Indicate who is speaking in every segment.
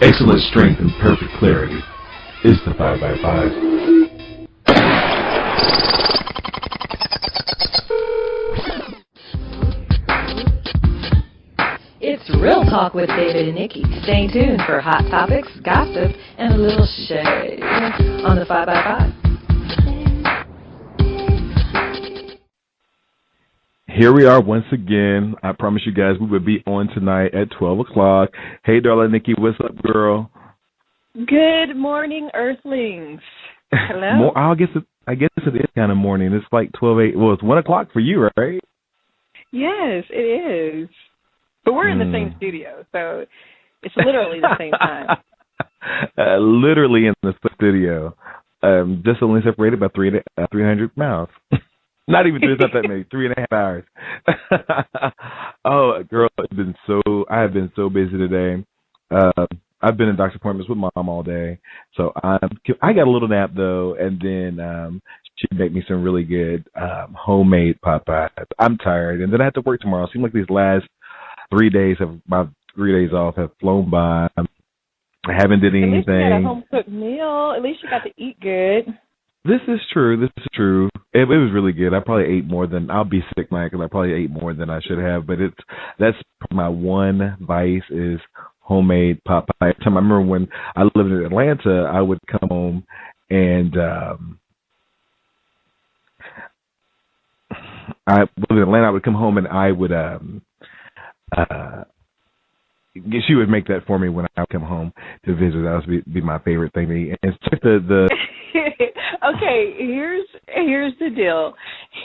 Speaker 1: Excellent strength and perfect clarity is the 5x5.
Speaker 2: It's Real Talk with David and Nikki. Stay tuned for hot topics, gossip, and a little shade on the 5x5.
Speaker 3: Here we are once again. I promise you guys we will be on tonight at 12 o'clock. Hey, darling Nikki, what's up, girl?
Speaker 4: Good morning, Earthlings. Hello.
Speaker 3: I guess it is kind of morning. It's like 12:08. Well, it's 1 o'clock for you, right?
Speaker 4: Yes, it is. But we're in the same studio, so it's literally the same time.
Speaker 3: Literally in the studio. Just only separated by 300 miles. Not even it's not that many. 3.5 hours. Oh, girl, I have been so busy today. I've been in doctor's appointments with Mom all day, so I got a little nap though, and then she made me some really good homemade pot pies. I'm tired, and then I have to work tomorrow. It seems like these last 3 days my 3 days off have flown by. I haven't did anything.
Speaker 4: At least you got a home cooked meal. At least you got to eat good.
Speaker 3: This is true. It was really good. I'll be sick tonight because I probably ate more than I should have. But that's my one vice is homemade pot pie. I remember when I lived in Atlanta, I would come home and I would she would make that for me when I would come home to visit. That would be my favorite thing to eat. And it's just the
Speaker 4: Okay, here's the deal.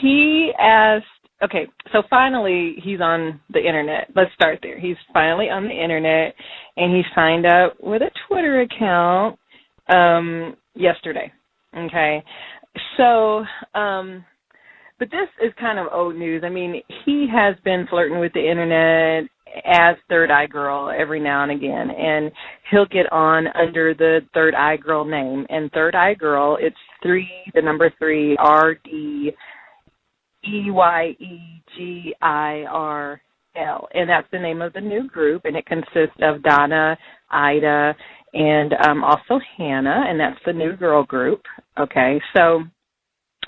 Speaker 4: He asked. Okay, so finally he's on the internet. Let's start there. He's finally on the internet, and he signed up with a Twitter account yesterday. Okay, so but this is kind of old news. I mean, he has been flirting with the internet as Third Eye Girl every now and again, and he'll get on under the Third Eye Girl name. And Third Eye Girl, it's 3, the number 3, RDEYEGIRL, and that's the name of the new group, and it consists of Donna, Ida, and also Hannah, and that's the new girl group. Okay, so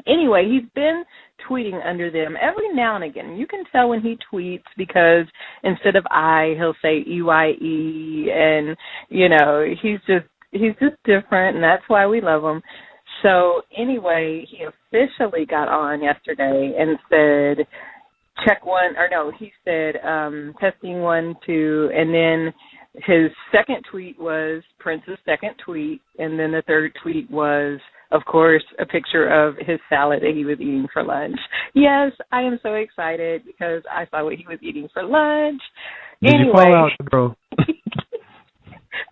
Speaker 4: anyway, he's been tweeting under them every now and again. You can tell when he tweets because instead of I, he'll say EYE, and he's just different, and that's why we love him. So anyway, he officially got on yesterday and said, he said testing 1, 2, and then his second tweet was Prince's second tweet, and then the third tweet was, of course, a picture of his salad that he was eating for lunch. Yes, I am so excited because I saw what he was eating for lunch.
Speaker 3: Did you fall out, girl?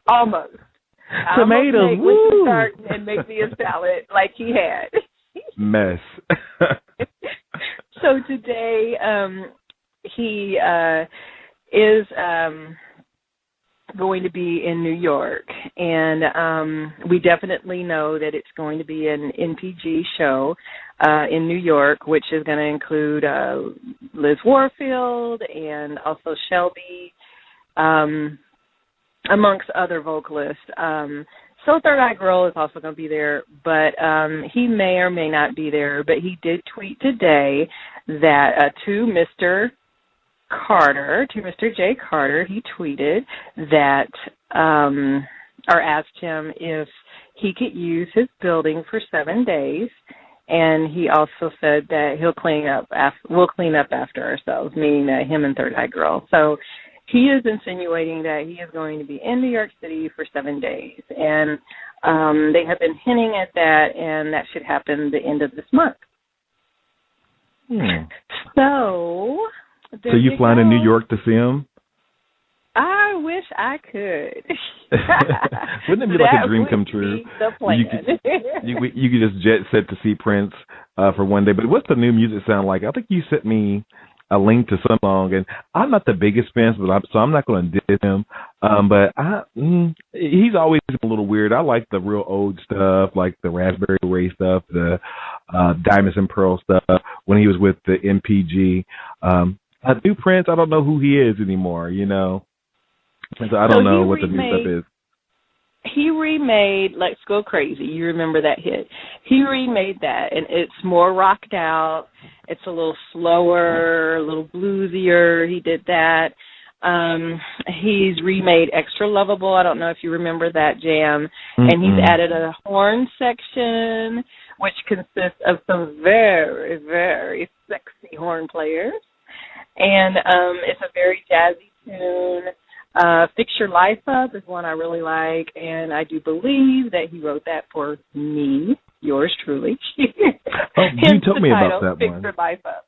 Speaker 4: Almost.
Speaker 3: Tomatoes,
Speaker 4: woo! Start and make me a salad like he had.
Speaker 3: Mess.
Speaker 4: So today he is going to be in New York, and we definitely know that it's going to be an NPG show in New York, which is going to include Liz Warfield and also Shelby, amongst other vocalists. So Third Eye Girl is also going to be there, but he may or may not be there. But he did tweet today that to Mr. J. Carter, he tweeted that or asked him if he could use his building for 7 days, and he also said that we'll clean up after ourselves, meaning him and Third Eye Girl. So he is insinuating that he is going to be in New York City for 7 days, and they have been hinting at that, and that should happen the end of this month. So
Speaker 3: you flying to New York to see him?
Speaker 4: I wish I could.
Speaker 3: Wouldn't it be like a dream come true?
Speaker 4: The plan.
Speaker 3: You could just jet set to see Prince for 1 day. But what's the new music sound like? I think you sent me a link to some song, and I'm not the biggest fan, so I'm not going to diss him. But he's always a little weird. I like the real old stuff, like the Raspberry Ray stuff, the Diamonds and Pearl stuff when he was with the MPG. I do Prince. I don't know who he is anymore, So I don't know what the new stuff is.
Speaker 4: he remade Let's Go Crazy. You remember that hit. He remade that, and it's more rocked out. It's a little slower, a little bluesier. He did that. He's remade Extra Lovable. I don't know if you remember that jam. Mm-hmm. And he's added a horn section, which consists of some very, very sexy horn players. And it's a very jazzy tune. Fix Your Life Up is one I really like, and I do believe that he wrote that for me, yours truly.
Speaker 3: You told me about that
Speaker 4: Fix
Speaker 3: one.
Speaker 4: Your Life Up.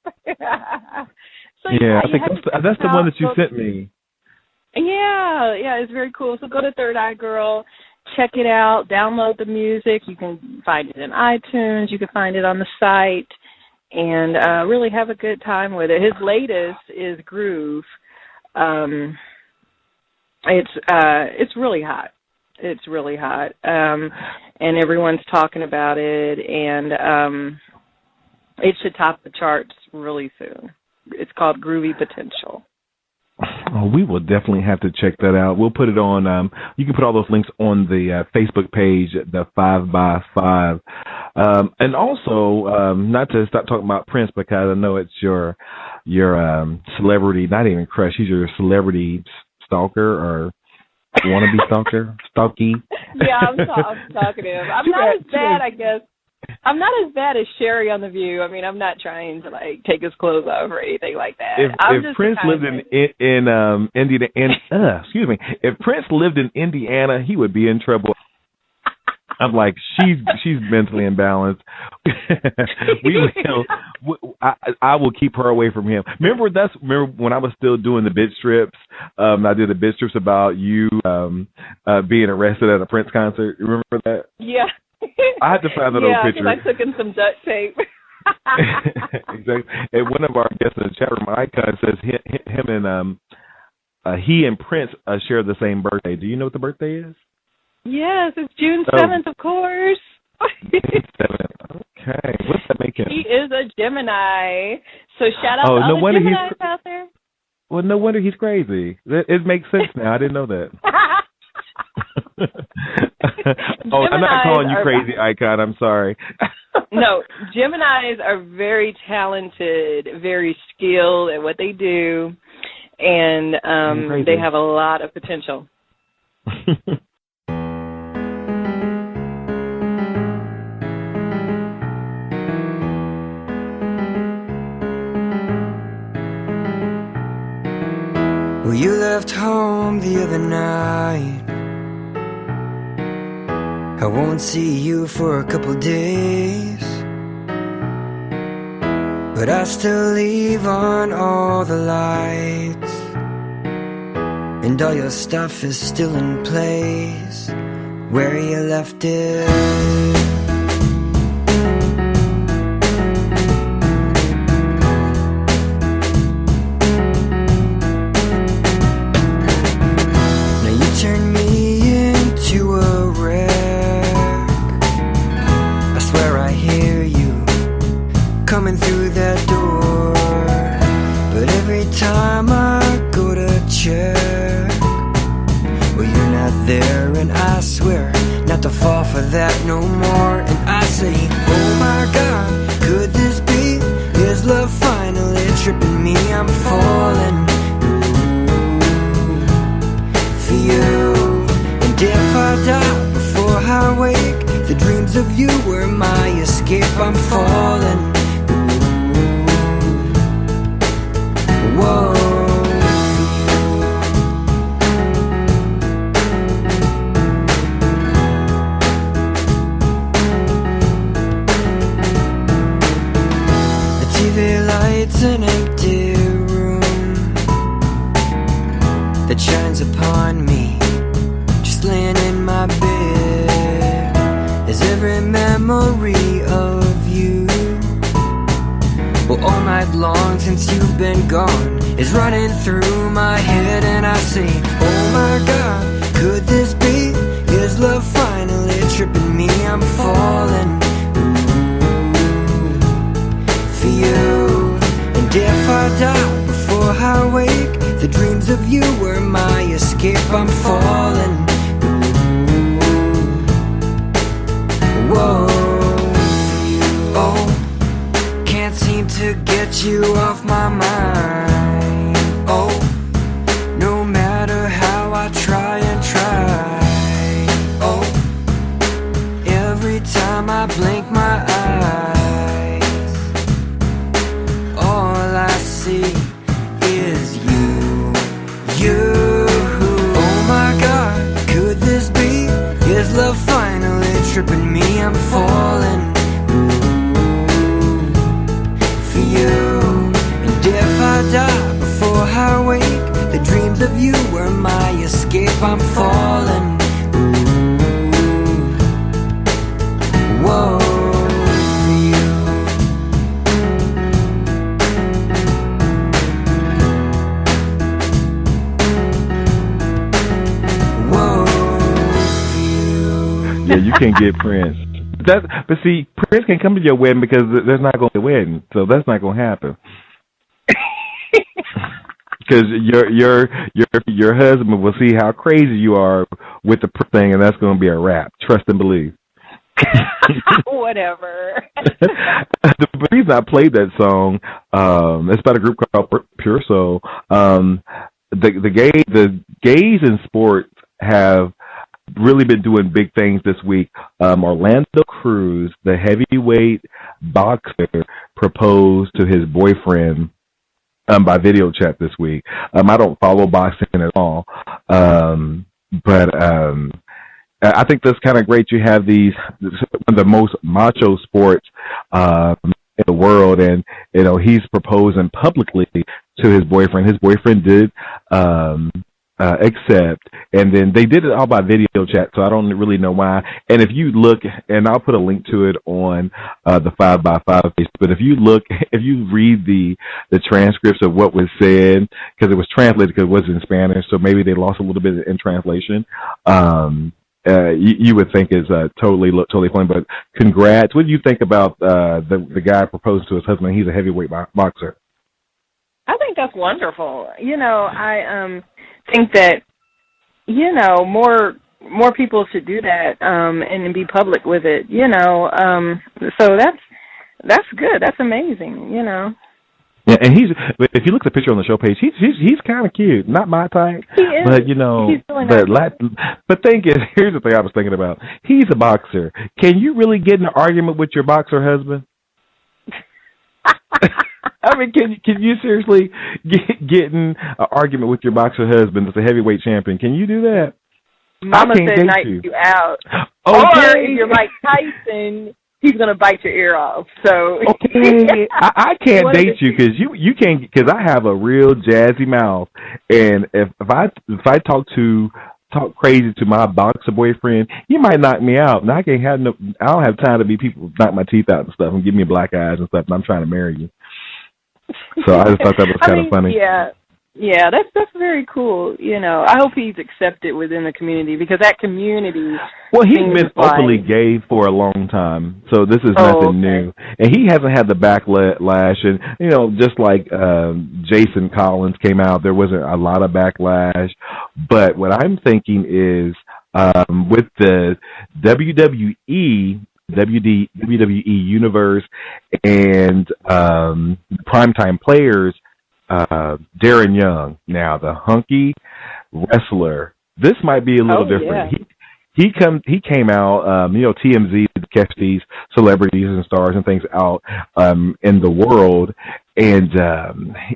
Speaker 4: So,
Speaker 3: yeah, I think that's the one that you sent me.
Speaker 4: Yeah, it's very cool. So go to Third Eye Girl, check it out, download the music. You can find it in iTunes. You can find it on the site, and really have a good time with it. His latest is Groove. It's really hot. It's really hot, and everyone's talking about it, and it should top the charts really soon. It's called Groovy Potential.
Speaker 3: Oh, we will definitely have to check that out. We'll put it on. You can put all those links on the Facebook page, the 5x5, and also not to stop talking about Prince because I know it's your celebrity, not even crush. He's your celebrity stalker or wannabe stalker, stalky.
Speaker 4: Yeah, I'm talking to him. I'm not as bad, I guess. I'm not as bad as Sherry on The View. I mean, I'm not trying to take his clothes off or anything like that.
Speaker 3: If Prince lived in Indiana, if Prince lived in Indiana, he would be in trouble. I'm like, she's mentally imbalanced. I will keep her away from him. Remember when I was still doing the bid strips? I did the bid strips about you being arrested at a Prince concert. Remember that?
Speaker 4: Yeah.
Speaker 3: I had to find that old picture.
Speaker 4: Yeah, because I took in some duct tape.
Speaker 3: Exactly. And one of our guests in the chat room, Icon, says he and Prince share the same birthday. Do you know what the birthday is?
Speaker 4: Yes, it's June 7th, of course.
Speaker 3: June 7th. Okay. What's that make him?
Speaker 4: He is a Gemini. So shout out to all the Geminis out there.
Speaker 3: Well, no wonder he's crazy. It makes sense now. I didn't know that. I'm not calling you crazy, Icon. I'm sorry.
Speaker 4: No, Geminis are very talented, very skilled at what they do, and they have a lot of potential.
Speaker 5: Well, you left home the other night. I won't see you for a couple days, but I still leave on all the lights, and all your stuff is still in place where you left it. Coming through that door, but every time I go to check, well, you're not there, and I swear not to fall for that no more. And I say, oh my God, could this be? Is love finally tripping me? I'm falling for you. And if I die before I wake, the dreams of you were my escape. I'm falling. Whoa. The TV lights an empty room that shines upon me, just laying in my bed. As every memory of you, well, all night long since you've been gone, is running through my head. And I say, oh my God, could this be? Is love finally tripping me? I'm falling for you. And if I die before I wake, the dreams of you were my escape. I'm falling time I blink my eyes, all I see is you. Oh my God, could this be? Is love finally tripping me? I'm falling for you. And if I die before I wake, the dreams of you were my escape. I'm falling. Whoa, for you. Whoa, for you.
Speaker 3: Yeah, you can't get Prince. But see, Prince can't come to your wedding because there's not going to be a wedding, so that's not going to happen. Because your husband will see how crazy you are with the thing, and that's going to be a wrap. Trust and believe.
Speaker 4: Whatever.
Speaker 3: The reason I played that song, it's by a group called Pure Soul. The gays in sports have really been doing big things this week. Orlando Cruz, the heavyweight boxer, proposed to his boyfriend by video chat this week. I don't follow boxing at all, but I think that's kind of great. You have one of the most macho sports in the world, and he's proposing publicly to his boyfriend. His boyfriend did accept, and then they did it all by video chat, so I don't really know why. And if you look, and I'll put a link to it on the 5x5 page, but if you read the transcripts of what was said, because it was translated because it was in Spanish, so maybe they lost a little bit in translation. You would think is totally funny, but congrats. What do you think about the guy proposing to his husband? He's a heavyweight boxer.
Speaker 4: I think that's wonderful. I think that more people should do that and be public with it. So that's good. That's amazing.
Speaker 3: Yeah, and if you look at the picture on the show page, he's kind of cute. Not my type,
Speaker 4: he is.
Speaker 3: But
Speaker 4: he's really nice.
Speaker 3: But thing is, here's the thing I was thinking about. He's a boxer. Can you really get in an argument with your boxer husband? I mean, can you seriously get in an argument with your boxer husband that's a heavyweight champion? Can you do that?
Speaker 4: Mama said night you out.
Speaker 3: Okay.
Speaker 4: Or if you're Mike Tyson, he's going to bite your ear off. So
Speaker 3: okay, I can't date you because you can't, because I have a real jazzy mouth, and if I talk crazy to my boxer boyfriend, he might knock me out, and I don't have time to be people knock my teeth out and stuff and give me black eyes and stuff, and I'm trying to marry you. So I just thought that was kind of funny.
Speaker 4: Yeah, that's very cool. I hope he's accepted within the community, because that community.
Speaker 3: Well, he's been openly gay for a long time, so this is nothing new, and he hasn't had the backlash. And just like Jason Collins came out, there wasn't a lot of backlash. But what I'm thinking is with the WWE Universe and primetime players. Darren Young, now the hunky wrestler. This might be a little different. Yeah. He came out. TMZ catch these celebrities and stars and things out in the world, and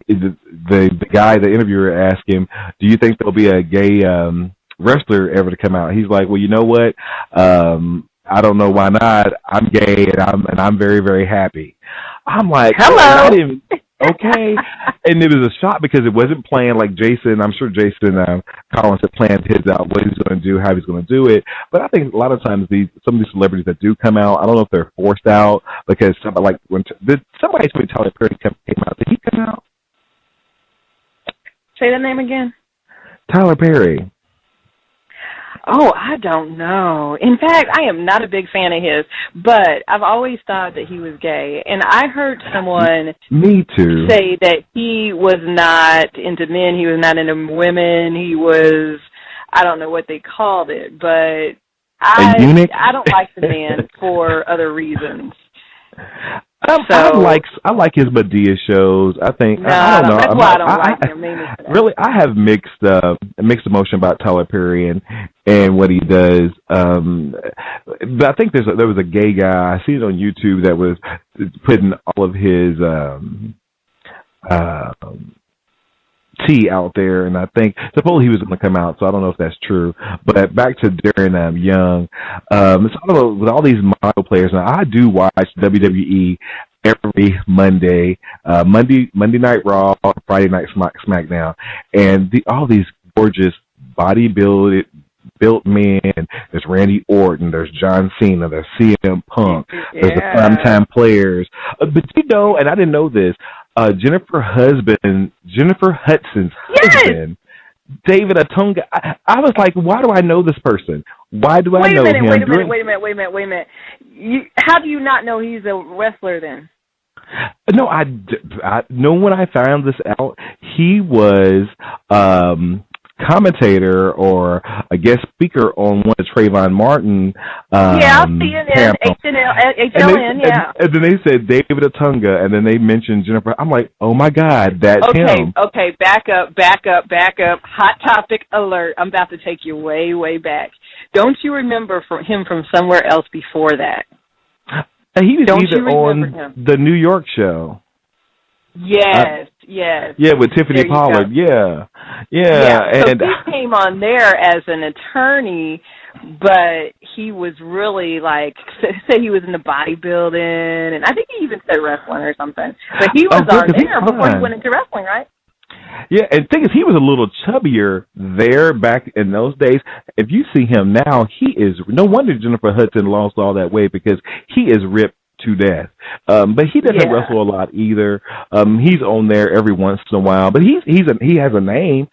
Speaker 3: the guy, the interviewer, asked him, "Do you think there'll be a gay wrestler ever to come out?" He's like, "Well, you know what? I don't know why not. I'm gay, and I'm very, very happy." I'm like,
Speaker 4: hello.
Speaker 3: Okay, and it was a shock because it wasn't planned like Jason. I'm sure Jason Collins had planned his out, what he's going to do, how he's going to do it. But I think a lot of times some of these celebrities that do come out, I don't know if they're forced out because somebody did somebody told me Tyler Perry came out. Did he come out?
Speaker 4: Say that name again.
Speaker 3: Tyler Perry.
Speaker 4: Oh, I don't know. In fact, I am not a big fan of his, but I've always thought that he was gay. And I heard someone
Speaker 3: Me too.
Speaker 4: say that he was not into men, he was not into women, he was, I don't know what they called it, but I don't like the man for other reasons.
Speaker 3: I like his Medea shows. I think
Speaker 4: No,
Speaker 3: I don't know.
Speaker 4: that's why I don't like him.
Speaker 3: Really, I have mixed emotion about Tyler Perry and what he does. But I think there was a gay guy. I see it on YouTube that was putting all of his tea out there, and I think supposedly he was going to come out, so I don't know if that's true. But back to Darren Young, it's all with all these model players. Now I do watch WWE every Monday, Monday Night Raw, Friday Night SmackDown, and all these gorgeous built men. There's Randy Orton, there's John Cena, there's CM Punk, there's the primetime players. But and I didn't know this. Jennifer Hudson's husband, David Otunga. I was like, why do I know this person? Why do I know him?
Speaker 4: Wait a minute. How do you not know he's a wrestler then?
Speaker 3: No, I know when I found this out, he was commentator or a guest speaker on one of Trayvon Martin.
Speaker 4: CNN, HLN, yeah.
Speaker 3: And then they said David Otunga, and then they mentioned Jennifer. I'm like, oh my God, that's him.
Speaker 4: Okay, back up. Hot topic alert. I'm about to take you way, way back. Don't you remember him from somewhere else before that?
Speaker 3: He was on the New York show.
Speaker 4: Yes.
Speaker 3: Yeah, with Tiffany Pollard. Yeah.
Speaker 4: So
Speaker 3: and
Speaker 4: he came on there as an attorney, but he was really say he was in the bodybuilding, and I think he even said wrestling or something. But he was on there before he went into wrestling, right?
Speaker 3: Yeah, and the thing is, he was a little chubbier there back in those days. If you see him now, he is, no wonder Jennifer Hudson lost all that weight, because he is ripped to death. But he doesn't wrestle a lot either. He's on there every once in a while, but he has a name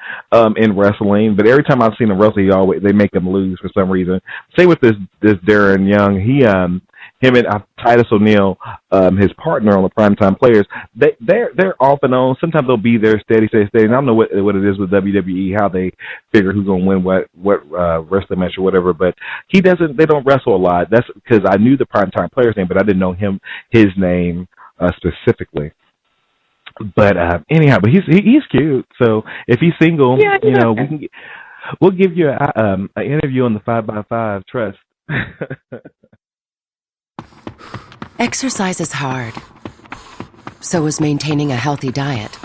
Speaker 3: in wrestling. But every time I've seen him wrestle, they make him lose for some reason. Same with this Darren Young. Him and Titus O'Neil, his partner on the Primetime Players, they're off and on. Sometimes they'll be there steady. And I don't know what it is with WWE, how they figure who's going to win what wrestling match or whatever. But they don't wrestle a lot. That's because I knew the Primetime Players name, but I didn't know his name specifically. But anyhow, but he's cute. So if he's single, we'll give you an interview on the 5x5 Trust.
Speaker 6: Exercise is hard. So is maintaining a healthy diet.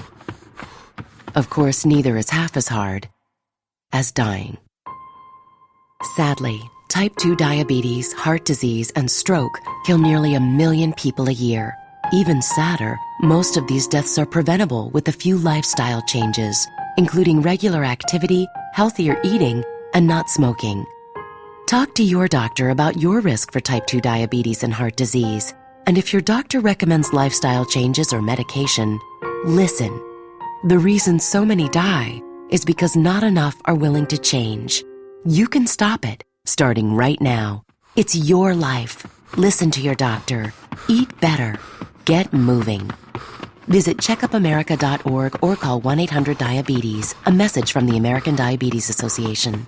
Speaker 6: Of course, neither is half as hard as dying. Sadly, type 2 diabetes, heart disease, and stroke kill nearly 1 million people a year. Even sadder, most of these deaths are preventable with a few lifestyle changes, including regular activity, healthier eating, and not smoking. Talk to your doctor about your risk for type 2 diabetes and heart disease. And if your doctor recommends lifestyle changes or medication, listen. The reason so many die is because not enough are willing to change. You can stop it, starting right now. It's your life. Listen to your doctor. Eat better. Get moving. Visit checkupamerica.org or call 1-800-DIABETES. A message from the American Diabetes Association.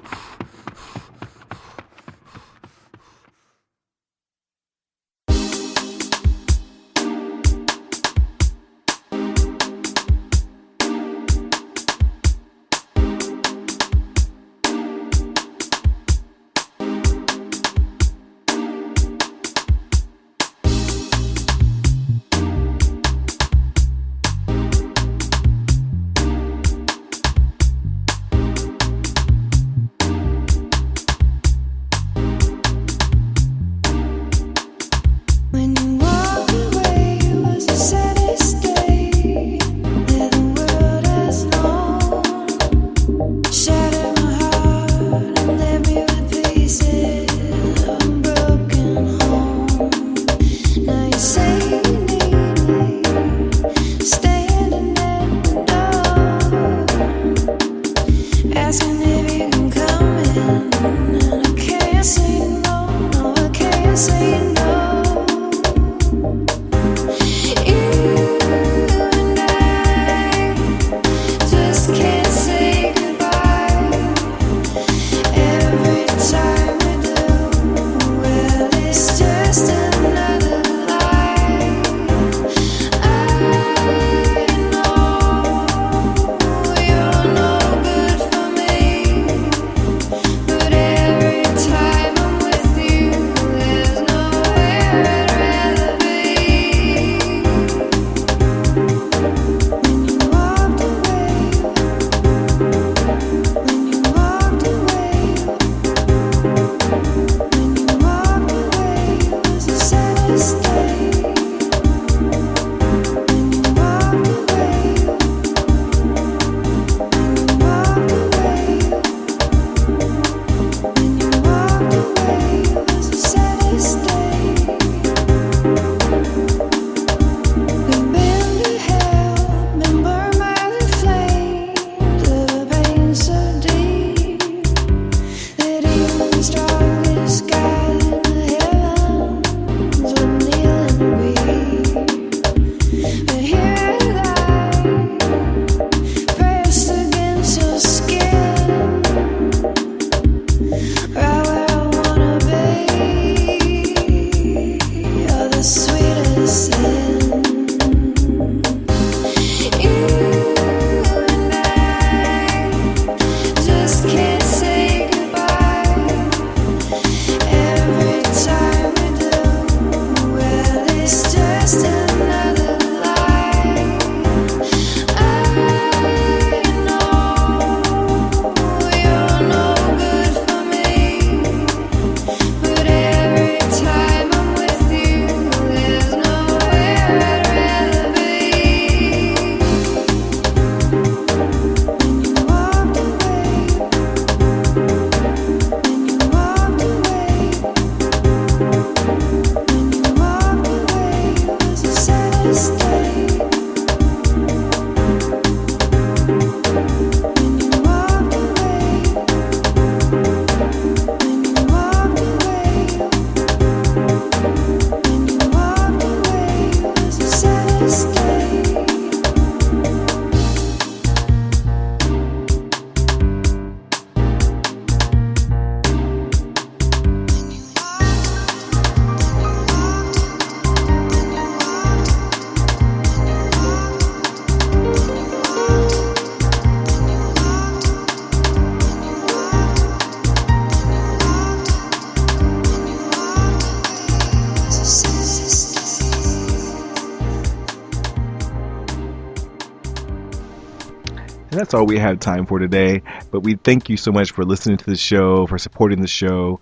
Speaker 3: And that's all we have time for today. But we thank you so much for listening to the show, for supporting the show.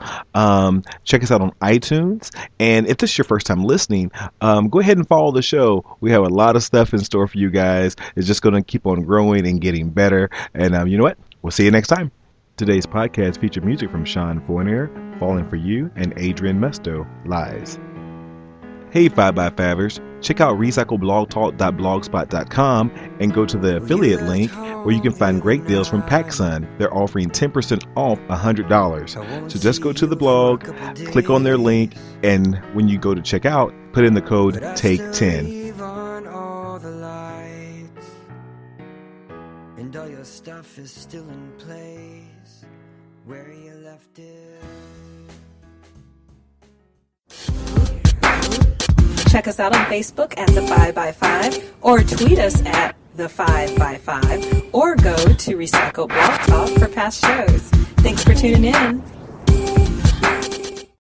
Speaker 3: Check us out on iTunes. And if this is your first time listening, go ahead and follow the show. We have a lot of stuff in store for you guys. It's just going to keep on growing and getting better. And you know what? We'll see you next time. Today's podcast featured music from Fournier, Fallin for You, and Adrian Musto, Lies. Hey 5x5ers, check out recycleblogtalk.blogspot.com and go to the affiliate link where you can find great deals from PacSun. They're offering 10% off $100. So just go to the blog, click on their link, and when you go to check out, put in the code TAKE10.
Speaker 5: And all your stuff is still in place where you left it.
Speaker 2: Check us out on Facebook at The 5x5 or tweet us at The 5x5 or go to Recycle Blog Talk for past shows. Thanks for tuning in.